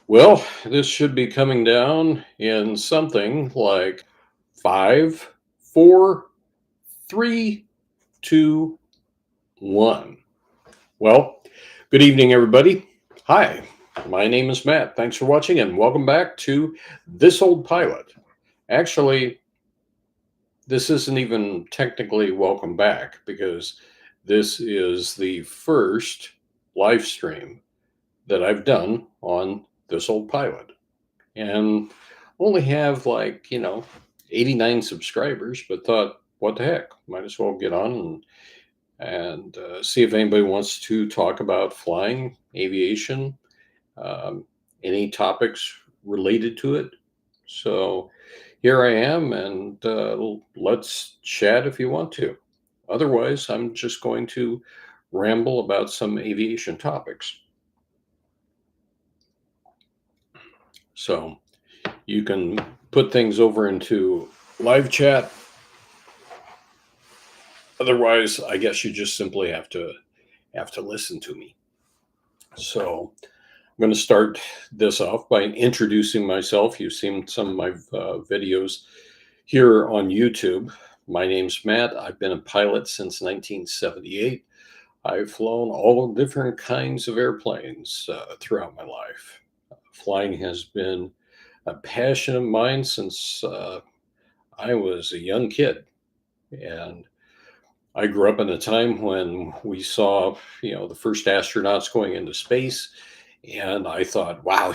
Well, this should be coming down in something like five, four, three, two, one. Well, good evening, everybody. Hi, my name is Matt. Thanks for watching and welcome back to This Old Pilot. Actually, this isn't even technically welcome back because this is the first live stream that I've done on This Old Pilot. And only have 89 subscribers, but thought, what the heck, might as well get on and see if anybody wants to talk about flying, aviation, um, any topics related to it. So here I am, and let's chat if you want to. Otherwise, I'm just going to ramble about some aviation topics. So you can put things over into live chat. Otherwise, I guess you just simply have to listen to me. So I'm going to start this off by introducing myself. You've seen some of my videos here on YouTube. My name's Matt. I've been a pilot since 1978. I've flown all different kinds of airplanes throughout my life. Flying has been a passion of mine since I was a young kid. And I grew up in a time when we saw, the first astronauts going into space. And I thought, wow,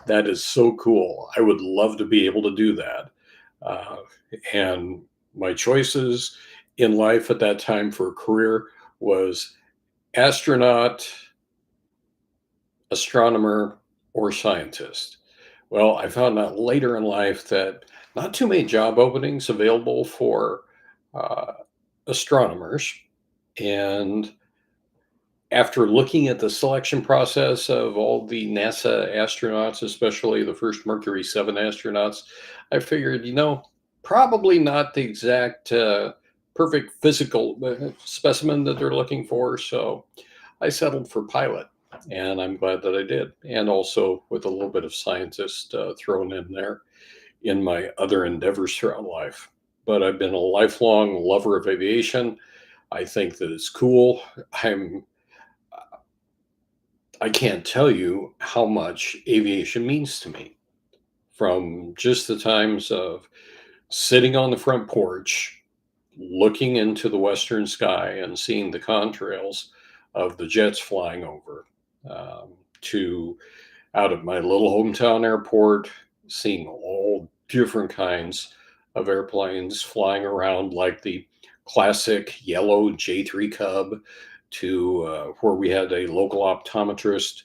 that is so cool. I would love to be able to do that. Uh, and my choices in life at that time for a career was astronaut, astronomer, or scientist. Well, I found out later in life that not too many job openings available for uh, astronomers. And after looking at the selection process of all the NASA astronauts, especially the first Mercury 7 astronauts, I figured, probably not the exact perfect physical specimen that they're looking for. So I settled for pilot, and I'm glad that I did. And also with a little bit of scientist thrown in there in my other endeavors throughout life. But I've been a lifelong lover of aviation. I think that it's cool. I can't tell you how much aviation means to me. From just the times of sitting on the front porch, looking into the western sky and seeing the contrails of the jets flying over, to out of my little hometown airport, seeing all different kinds of airplanes flying around, like the classic yellow J3 Cub, to where we had a local optometrist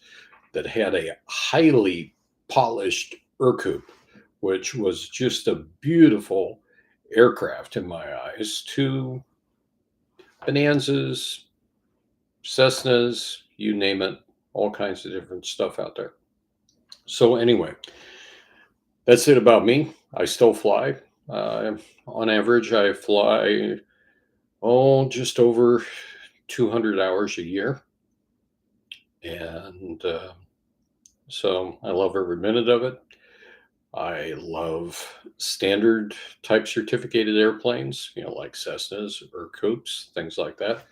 that had a highly polished Ercoupe, which was just a beautiful aircraft in my eyes, to Bonanzas, Cessnas, you name it, all kinds of different stuff out there. So, anyway, that's it about me. I still fly. On average, I fly, just over 200 hours a year. And so I love every minute of it. I love standard type certificated airplanes, like Cessnas or Coops, things like that.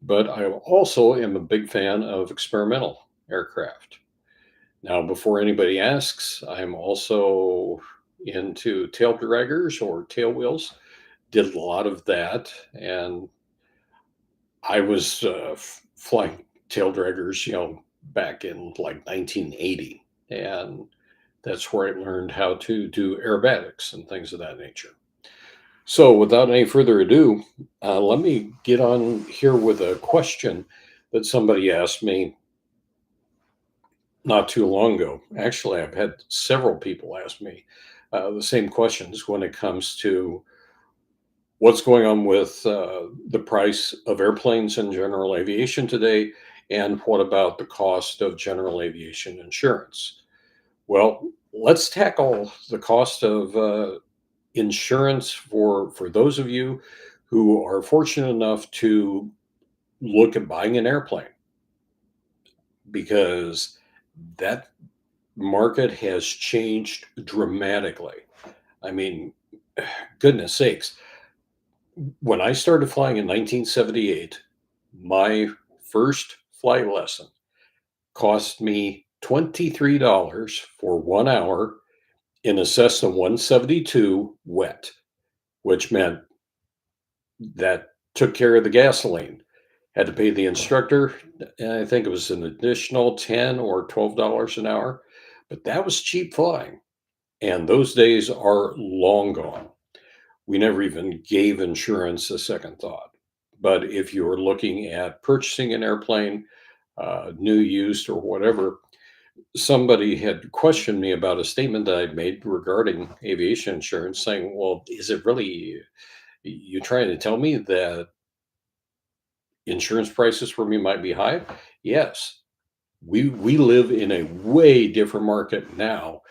But I also am a big fan of experimental aircraft. Now, before anybody asks, I'm also into tail draggers or tail wheels. Did a lot of that, and I was flying tail draggers, back in like 1980, and that's where I learned how to do aerobatics and things of that nature. So, without any further ado, let me get on here with a question that somebody asked me not too long ago. Actually, I've had several people ask me the same questions when it comes to what's going on with the price of airplanes and general aviation today, and what about the cost of general aviation insurance? Well, let's tackle the cost of insurance for those of you who are fortunate enough to look at buying an airplane, because that market has changed dramatically. I mean, goodness sakes, when I started flying in 1978, my first flight lesson cost me $23 for 1 hour in a Cessna 172 wet, which meant that took care of the gasoline. Had to pay the instructor, and I think it was an additional 10 or $12 an hour, but that was cheap flying. And those days are long gone. We never even gave insurance a second thought. But if you were looking at purchasing an airplane, new, used, or whatever, somebody had questioned me about a statement that I'd made regarding aviation insurance, saying, "Well, is it really you trying to tell me that insurance prices for me might be high?" Yes, we live in a way different market now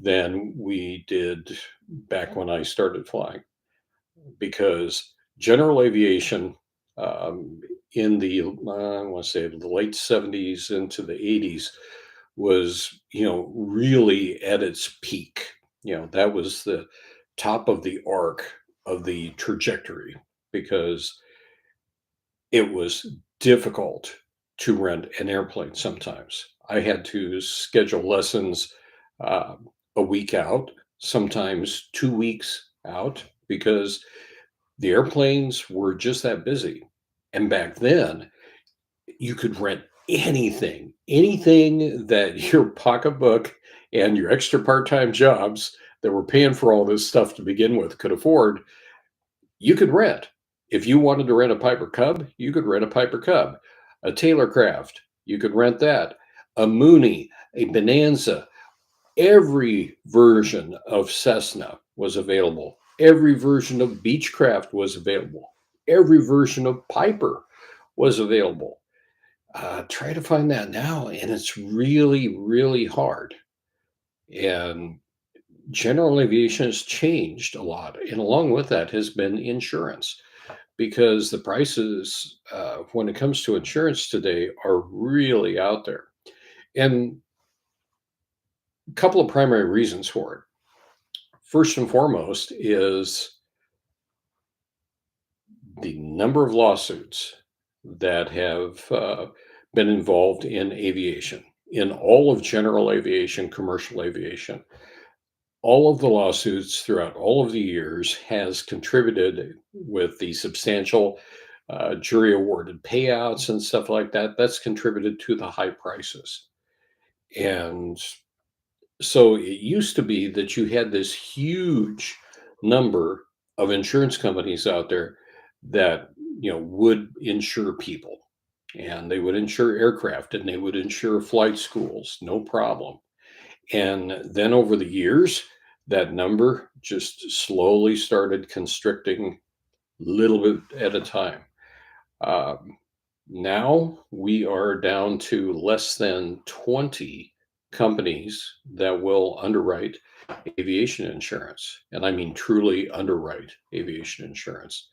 than we did back when I started flying, because general aviation, um, in the I want to say the late 70s into the 80s, was, really at its peak. That was the top of the arc of the trajectory, because it was difficult to rent an airplane sometimes. I had to schedule lessons uh, a week out, sometimes 2 weeks out, because the airplanes were just that busy. And back then, you could rent anything that your pocketbook and your extra part-time jobs that were paying for all this stuff to begin with could afford. You could rent. If you wanted to rent a Piper Cub, you could rent a Piper Cub. A Taylor Craft, you could rent that. A Mooney, a Bonanza, every version of Cessna was available. Every version of Beechcraft was available. Every version of Piper was available. Try to find that now, and it's really, really hard. And general aviation has changed a lot, and along with that has been insurance, because the prices, when it comes to insurance today, are really out there. And a couple of primary reasons for it. First and foremost is the number of lawsuits that have been involved in aviation, in all of general aviation, commercial aviation. All of the lawsuits throughout all of the years has contributed with the substantial jury awarded payouts and stuff like that. That's contributed to the high prices. And so it used to be that you had this huge number of insurance companies out there that would insure people, and they would insure aircraft, and they would insure flight schools, no problem. And then over the years, that number just slowly started constricting, little bit at a time. Um, Now we are down to less than 20 companies that will underwrite aviation insurance. And I mean truly underwrite aviation insurance.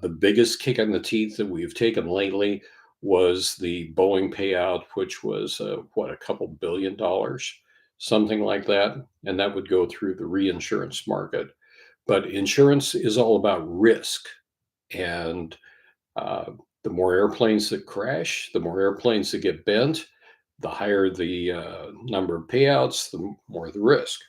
The biggest kick in the teeth that we've taken lately was the Boeing payout, which was what, a couple $1 billion, something like that. And that would go through the reinsurance market. But insurance is all about risk. And uh, the more airplanes that crash, the more airplanes that get bent, the higher the number of payouts, the more the risk.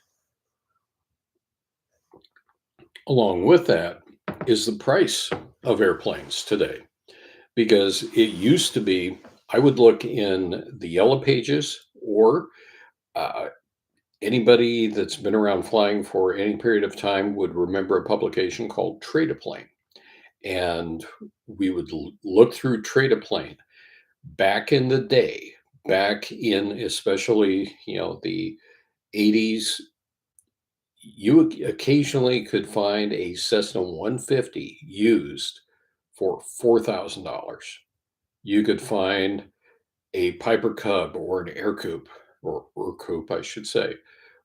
Along with that is the price of airplanes today, because it used to be I would look in the yellow pages, or uh, anybody that's been around flying for any period of time would remember a publication called Trade a Plane. And we would look through Trade a Plane back in the day, back in especially, the 80s. You occasionally could find a Cessna 150 used for $4,000. You could find a Piper Cub or an Air Coupe, or Coupe, I should say,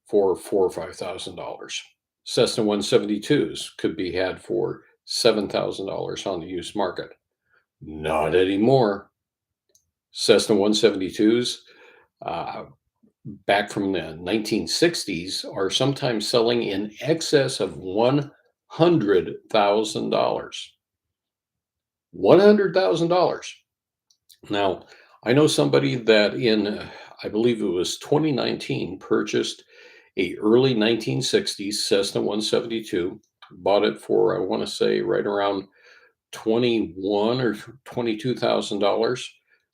for $4,000 or $5,000. Cessna 172s could be had for $7,000 on the used market. Not anymore. Cessna 172s, uh, back from the 1960s are sometimes selling in excess of $100,000. $100,000. Now, I know somebody that I believe it was 2019, purchased a early 1960s Cessna 172, bought it for, I want to say, right around 21 or $22,000.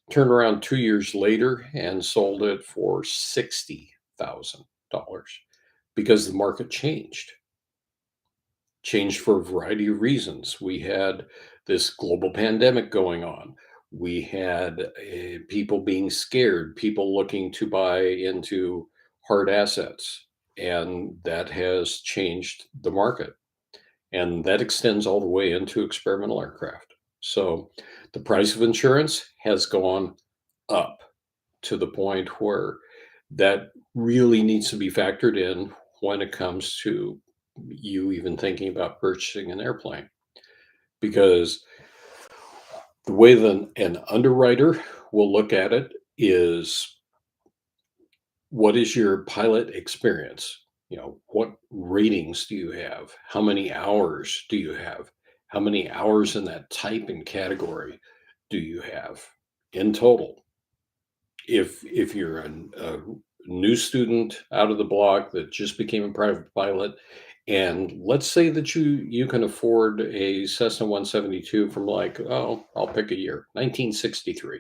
Turned around 2 years later and sold it for $60,000 because the market changed for a variety of reasons. We had this global pandemic going on. We had people being scared, people looking to buy into hard assets, and that has changed the market. And that extends all the way into experimental aircraft. So the price of insurance has gone up to the point where that really needs to be factored in when it comes to you even thinking about purchasing an airplane, because the way that an underwriter will look at it is, what is your pilot experience? What ratings do you have? How many hours do you have? How many hours in that type and category do you have in total? If you're a new student out of the block that just became a private pilot, and let's say that you can afford a Cessna 172 from, like, oh, I'll pick a year, 1963.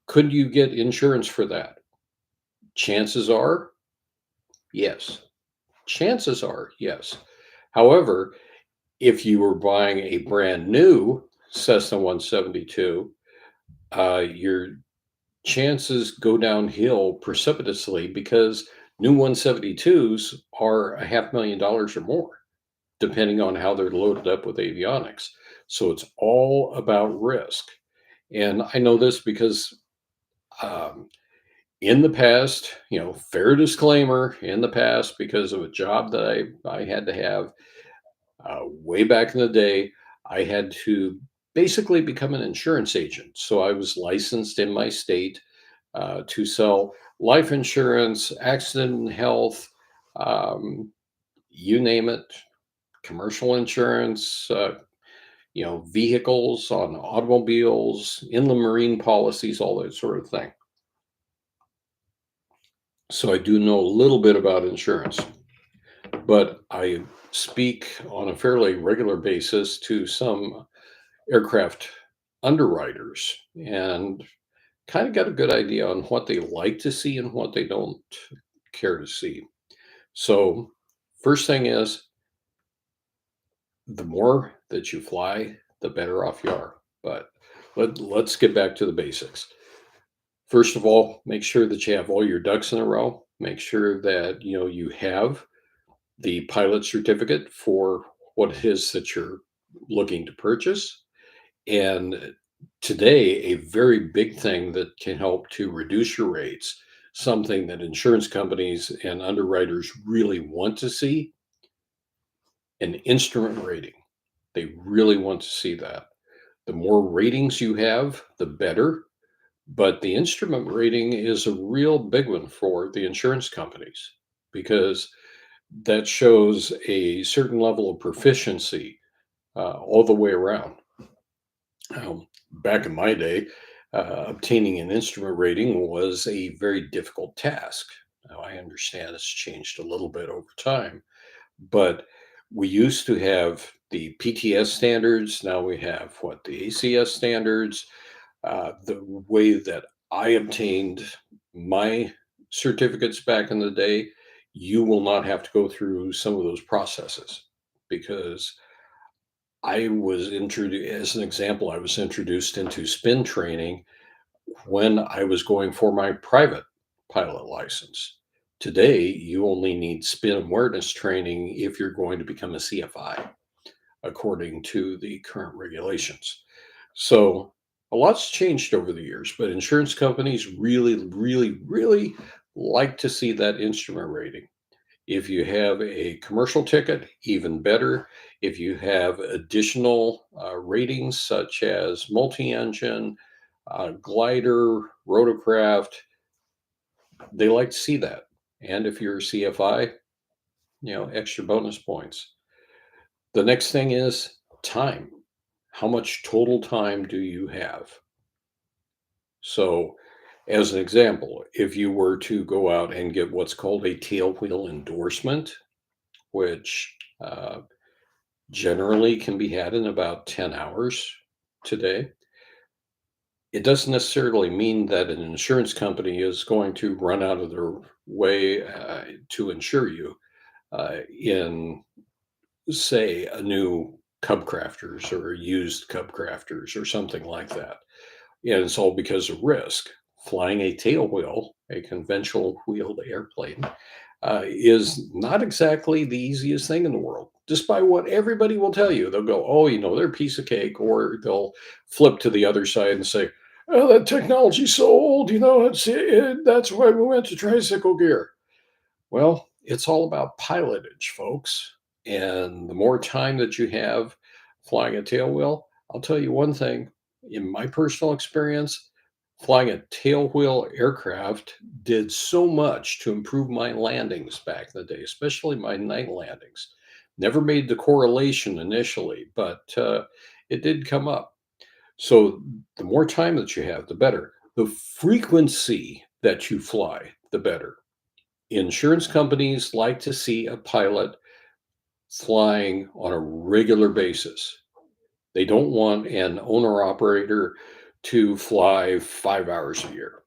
Could you get insurance for that? Chances are yes. Chances are yes. However, if you were buying a brand new Cessna 172, your chances go downhill precipitously, because new 172s are a $500,000 or more, depending on how they're loaded up with avionics. So it's all about risk. And I know this because um, in the past, fair disclaimer, in the past, because of a job that I had to have way back in the day, I had to basically become an insurance agent. So I was licensed in my state to sell life insurance, accident and health, um, you name it, commercial insurance, vehicles on automobiles, inland marine policies, all that sort of thing. So I do know a little bit about insurance, but I speak on a fairly regular basis to some aircraft underwriters and kind of got a good idea on what they like to see and what they don't care to see. So, first thing is, the more that you fly, the better off you are. But let's get back to the basics. First of all, make sure that you have all your ducks in a row. Make sure that you have the pilot certificate for what it is that you're looking to purchase. And today, a very big thing that can help to reduce your rates, something that insurance companies and underwriters really want to see, an instrument rating. They really want to see that. The more ratings you have, the better. But the instrument rating is a real big one for the insurance companies, because that shows a certain level of proficiency all the way around. Back in my day, obtaining an instrument rating was a very difficult task. Now, I understand it's changed a little bit over time, but we used to have the PTS standards. Now we have what, the ACS standards. The way that I obtained my certificates back in the day, you will not have to go through some of those processes, because I was introduced, as an example, I was introduced into spin training when I was going for my private pilot license. Today, you only need spin awareness training if you're going to become a CFI, according to the current regulations. So a lot's changed over the years, but insurance companies really, really, really like to see that instrument rating. If you have a commercial ticket, even better. If you have additional ratings such as multi engine, glider, rotorcraft, They like to see that. And if you're a CFI, extra bonus points. The next thing is time. How much total time do you have? So, as an example, if you were to go out and get what's called a tailwheel endorsement, which generally can be had in about 10 hours today, it doesn't necessarily mean that an insurance company is going to run out of their way to insure you in, say, a new Cub Crafters or a used Cub Crafters or something like that. And it's all because of risk. Flying a tailwheel, a conventional wheeled airplane, is not exactly the easiest thing in the world, despite what everybody will tell you. They'll go, oh, they're a piece of cake, or they'll flip to the other side and say, oh, that technology's so old, that's why we went to tricycle gear. Well, it's all about pilotage, folks. And the more time that you have flying a tailwheel, I'll tell you one thing. In my personal experience, flying a tailwheel aircraft did so much to improve my landings back in the day, especially my night landings. Never made the correlation initially, but it did come up. So the more time that you have, the better. The frequency that you fly, the better. Insurance companies like to see a pilot flying on a regular basis. They don't want an owner operator to fly 5 hours a year.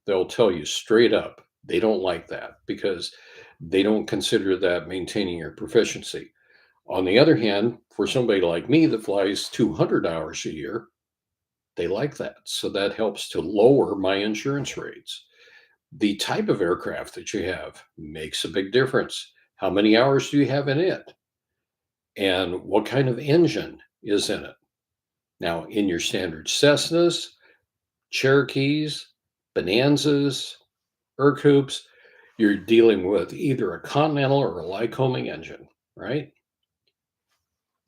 They'll tell you straight up they don't like that because they don't consider that maintaining your proficiency. On the other hand, for somebody like me that flies 200 hours a year, they like that. So that helps to lower my insurance rates. The type of aircraft that you have makes a big difference. How many hours do you have in it? And what kind of engine is in it? Now, in your standard Cessnas, Cherokees, Bonanzas, Ercoups, you're dealing with either a Continental or a Lycoming engine, right?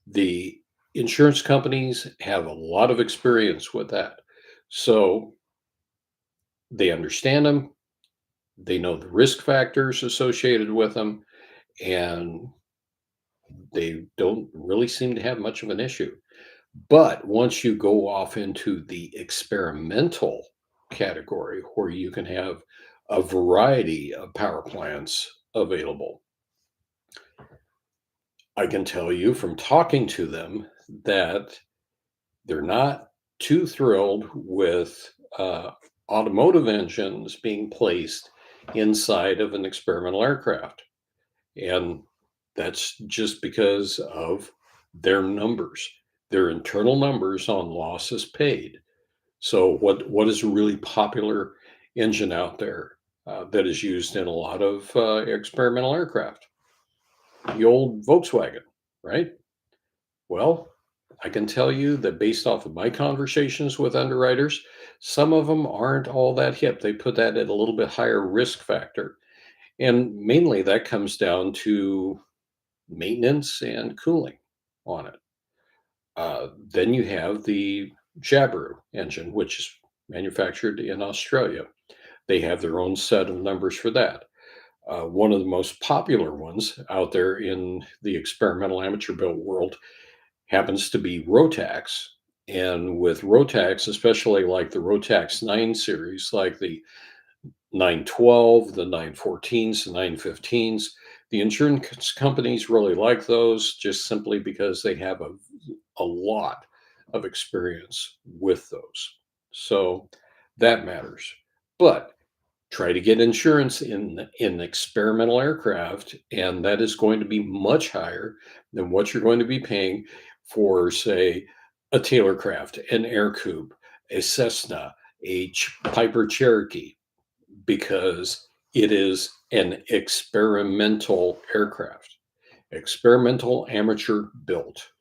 The insurance companies have a lot of experience with that. So they understand them, they know the risk factors associated with them, and they don't really seem to have much of an issue. But once you go off into the experimental category where you can have a variety of power plants available, I can tell you from talking to them that they're not too thrilled with automotive engines being placed inside of an experimental aircraft. And that's just because of their numbers, their internal numbers on losses paid. So, what is a really popular engine out there that is used in a lot of experimental aircraft? The old Volkswagen, right? Well, I can tell you that based off of my conversations with underwriters, some of them aren't all that hip. They put that at a little bit higher risk factor. And mainly that comes down to maintenance and cooling on it. Then you have the Jabiru engine, which is manufactured in Australia. They have their own set of numbers for that. One of the most popular ones out there in the experimental amateur built world happens to be Rotax. And with Rotax, especially like the Rotax 9 series, like the 912, the 914s, the 915s, the insurance companies really like those just simply because they have a lot of experience with those. So that matters. But try to get insurance in experimental aircraft, and that is going to be much higher than what you're going to be paying for, say, a Taylorcraft, an Aircoupe, a Cessna, Piper Cherokee, because it is an experimental aircraft. Experimental amateur built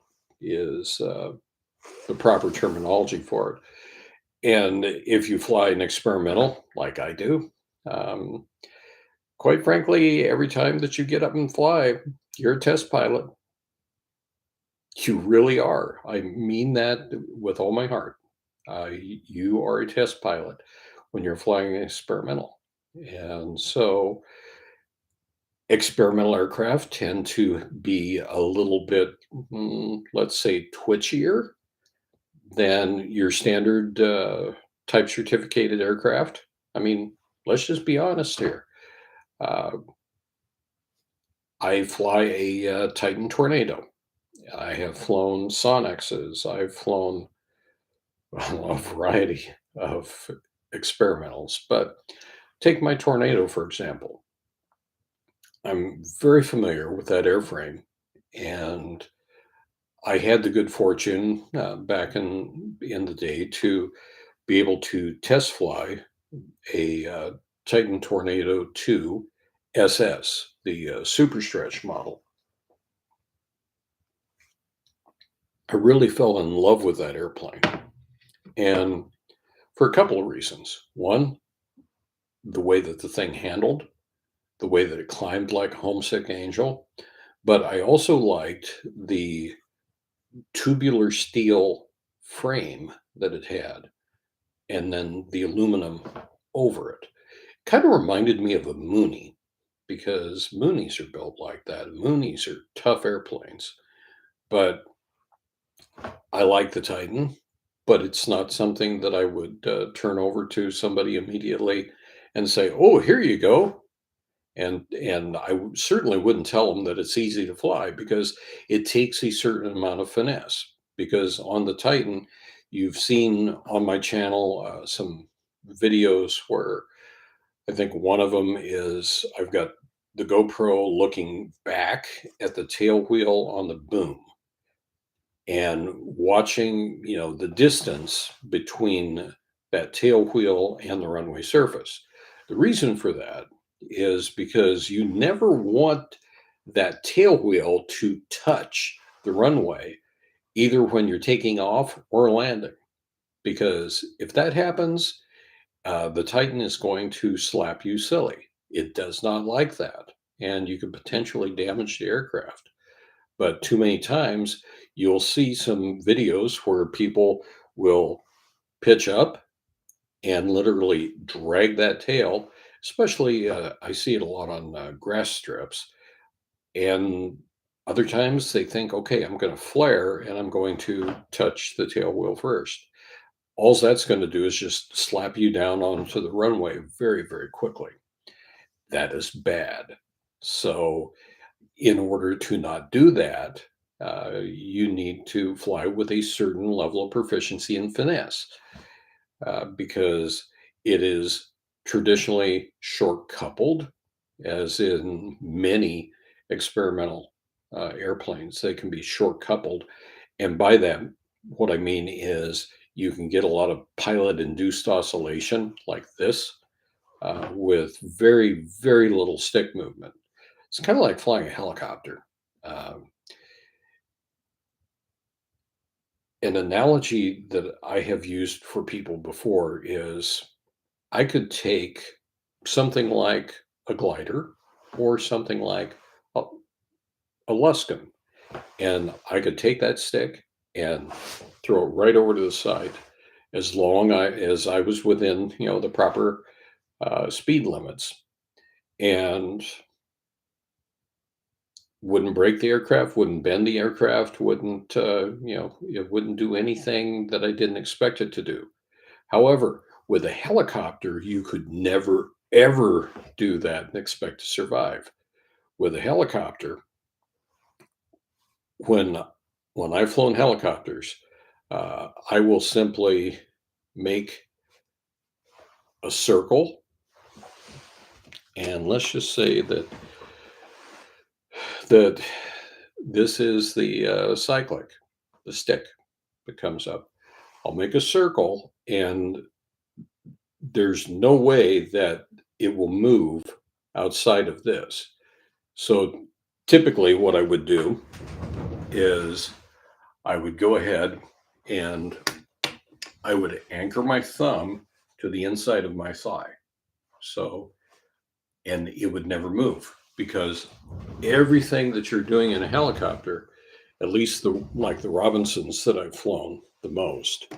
is the proper terminology for it. And if you fly an experimental, like I do, um, quite frankly, every time that you get up and fly, you're a test pilot. You really are. I mean that with all my heart. You are a test pilot when you're flying an experimental. And so experimental aircraft tend to be a little bit, let's say, twitchier than your standard type certificated aircraft. I mean, let's just be honest here. Uh, I fly a Titan Tornado. I have flown Sonexes. I've flown a variety of experimentals, but take my Tornado, for example. I'm very familiar with that airframe, and I had the good fortune back in the day to be able to test fly a Titan Tornado 2 SS, the super stretch model. I really fell in love with that airplane, and for a couple of reasons. One, the way that the thing handled, the way that it climbed like a homesick angel, but I also liked the tubular steel frame that it had, and then the aluminum over it. Kind of reminded me of a Mooney because Moonies are built like that. Moonies are tough airplanes, but I like the Titan, but it's not something that I would turn over to somebody immediately and say, "Oh, here you go." And certainly wouldn't tell them that it's easy to fly because it takes a certain amount of finesse. Because on the Titan, you've seen on my channel some videos where I think one of them is I've got the GoPro looking back at the tail wheel on the boom and watching, the distance between that tail wheel and the runway surface. The reason for that is because you never want that tail wheel to touch the runway, either when you're taking off or landing. Because if that happens, the Titan is going to slap you silly. It does not like that. And you could potentially damage the aircraft. But too many times you'll see some videos where people will pitch up and literally drag that tail. Especially, I see it a lot on grass strips. And other times they think, okay, I'm going to flare and I'm going to touch the tail wheel first. All that's going to do is just slap you down onto the runway very, very quickly. That is bad. So, in order to not do that, you need to fly with a certain level of proficiency and finesse because it is traditionally short coupled, as in many experimental airplanes. They can be short coupled. And by that, what I mean is you can get a lot of pilot induced oscillation like this with very, very little stick movement. It's kind of like flying a helicopter. Um, an analogy that I have used for people before is I could take something like a glider or something like a, a Luskin, and I could take that stick and throw it right over to the side as long as I was within, the proper speed limits, and wouldn't break the aircraft, wouldn't bend the aircraft, wouldn't, it wouldn't do anything that I didn't expect it to do. However, with a helicopter, you could never, ever do that and expect to survive. With a helicopter, when I've flown helicopters, I will simply make a circle, and let's just say that this is the cyclic, the stick that comes up. I'll make a circle, and there's no way that it will move outside of this. So typically, what I would do is I would go ahead and I would anchor my thumb to the inside of my thigh. So, and it would never move because everything that you're doing in a helicopter, at least the Robinsons that I've flown the most,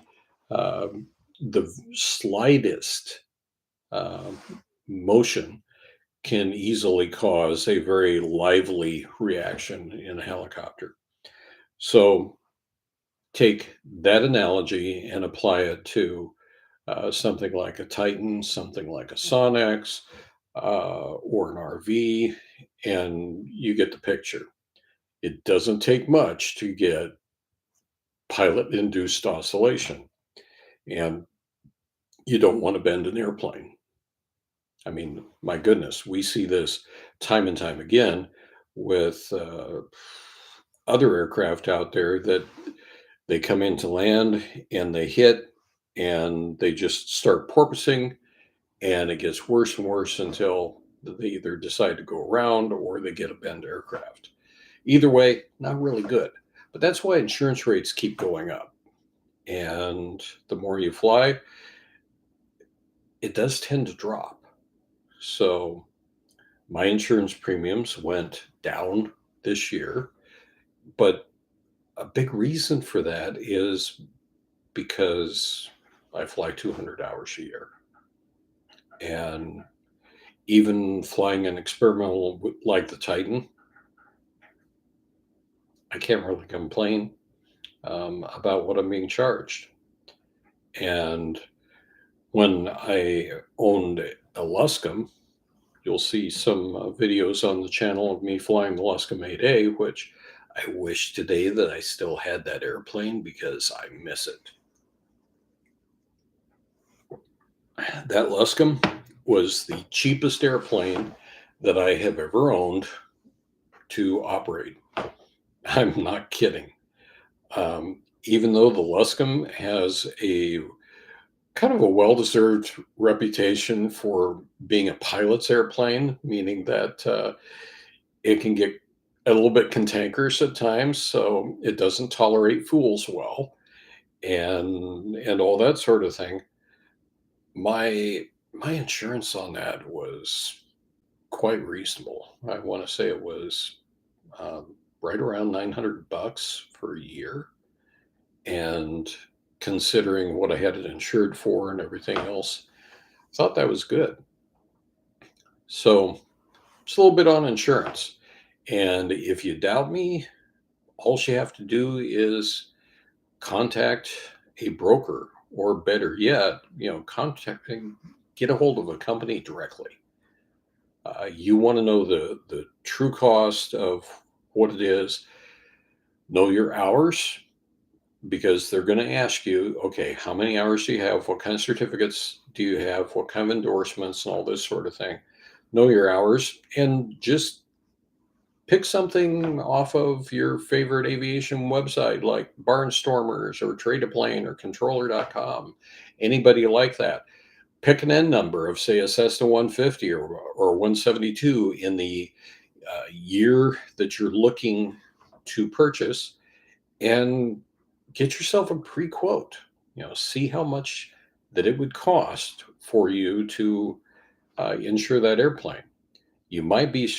the slightest uh, motion can easily cause a very lively reaction in a helicopter. So take that analogy and apply it to something like a Titan, something like a Sonex, or an RV, and you get the picture. It doesn't take much to get pilot induced oscillation, and you don't want to bend an airplane. I mean, my goodness, we see this time and time again with other aircraft out there that they come into land and they hit and they just start porpoising, and it gets worse and worse until they either decide to go around or they get a bend aircraft. Either way, not really good. But that's why insurance rates keep going up. And the more you fly, it does tend to drop. So my insurance premiums went down this year, but a big reason for that is because I fly 200 hours a year. And even flying an experimental like the Titan, I can't really complain about what I'm being charged. And when I owned a Luscombe, you'll see some videos on the channel of me flying the Luscombe 8A, which I wish today that I still had that airplane because I miss it. That Luscombe was the cheapest airplane that I have ever owned to operate. I'm not kidding. Even though the Luscombe has a kind of a well-deserved reputation for being a pilot's airplane, meaning that it can get a little bit cantankerous at times, so it doesn't tolerate fools well, and all that sort of thing. My insurance on that was quite reasonable. I want to say it was right around $900 for a year, and considering what I had it insured for and everything else, I thought that was good. So just a little bit on insurance. And if you doubt me, all you have to do is contact a broker, or better yet, get a hold of a company directly. You want to know the true cost of what it is. Know your hours, because they're going to ask you, okay, how many hours do you have? What kind of certificates do you have? What kind of endorsements and all this sort of thing? Know your hours and just pick something off of your favorite aviation website like Barnstormers or Trade a Plane or Controller.com. Anybody like that. Pick an N number of, say, a Cessna 150 or 172 in the year that you're looking to purchase, and get yourself a pre-quote. See how much that it would cost for you to insure that airplane. You might be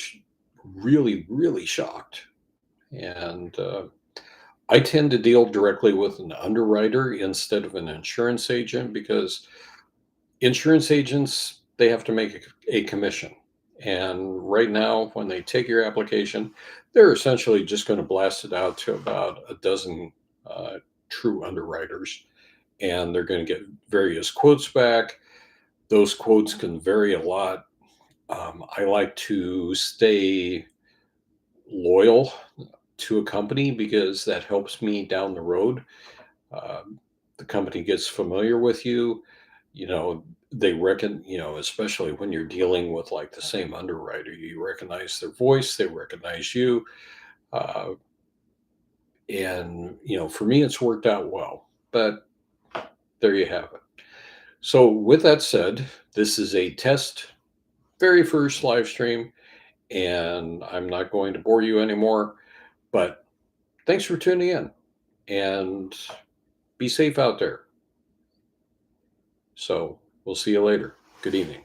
really, really shocked. And I tend to deal directly with an underwriter instead of an insurance agent, because insurance agents, they have to make a commission. And right now, when they take your application, they're essentially just going to blast it out to about a dozen true underwriters, and they're going to get various quotes back. Those quotes can vary a lot. I like to stay loyal to a company because that helps me down the road. The company gets familiar with you. You know, they reckon, especially when you're dealing with like the same underwriter, you recognize their voice, they recognize you. Uh, and for me, it's worked out well. But there you have it. So, with that said, this is a test, very first live stream, and I'm not going to bore you anymore. But thanks for tuning in, and be safe out there. So, we'll see you later. Good evening.